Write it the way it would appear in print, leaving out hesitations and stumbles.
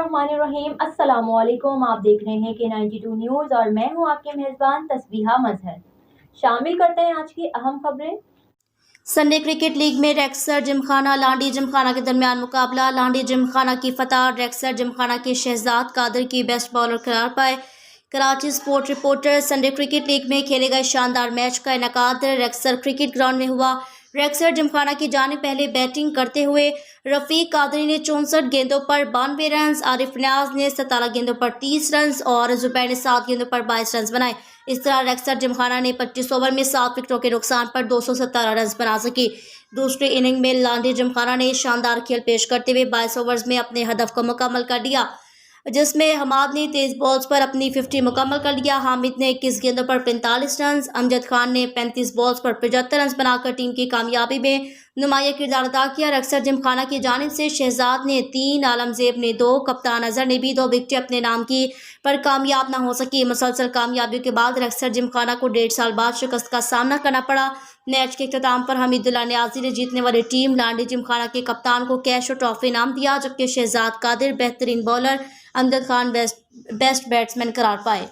बिस्मिल्लाहिर्रहमानिर्रहीम। अस्सलाम वालेकुम। आप देख रहे हैं K92 न्यूज़ और मैं हूं आपके मेज़बान तस्बीहा मजहर। शामिल करते हैं आज की अहम खबरें। संडे क्रिकेट लीग में रेक्सर जिमखाना लांडी जिमखाना के दरमियान मुकाबला। लांडी जिमखाना की फतह रेक्सर जिमखाना के शहजाद कादर की बेस्ट बॉलर करार पाए। Karachi sport reporter. Sunday cricket league में खेले गए शानदार मैच का इनेकाद रेक्सर क्रिकेट ग्राउंड में हुआ। रेक्सर जिमखाना की जानिब पहले बैटिंग करते हुए रफीक कादरी ने 64 गेंदों पर 92 रन, आरिफ न्याज ने 17 गेंदों पर 30 रन और जुबैर ने 7 गेंदों पर 22 रन बनाए। इस तरह रेक्सर जिमखाना ने 25 ओवर में 7 विकेटों के नुकसान पर 217 रन बना सकी। दूसरी इनिंग में लांडी जिमखाना ने शानदार खेल पेश करते हुए 22 ओवर्स में अपने हदफ को मुकम्मल कर लिया, जिसमें हमाद ने 23 बॉल्स पर अपनी 50 मुकम्मल कर लिया। हामिद ने 21 गेंदों पर 45 रन, अमजद खान ने 35 बॉल्स पर 75 रन बनाकर टीम की कामयाबी में नुमाया किरदार अदा किया। रेक्सर जिमखाना की जानिब से शहजाद ने 3, आलमजेब ने 2, कप्तान अजहर ने भी 2 विकेटें अपने नाम की, पर कामयाब न हो सकी। मुसलसल कामयाबियों के बाद रेक्सर जिमखाना को 1.5 साल बाद शिकस्त का सामना करना पड़ा। मैच के इख्तिताम पर हमीदुल्लाह न्याजी ने जीतने वाली टीम लांडी जिमखाना के कप्तान को कैश और ट्रॉफी इनाम दिया, जबकि शहजाद कादिर बेहतरीन bowler, Amjad Khan best batsman करार पाए।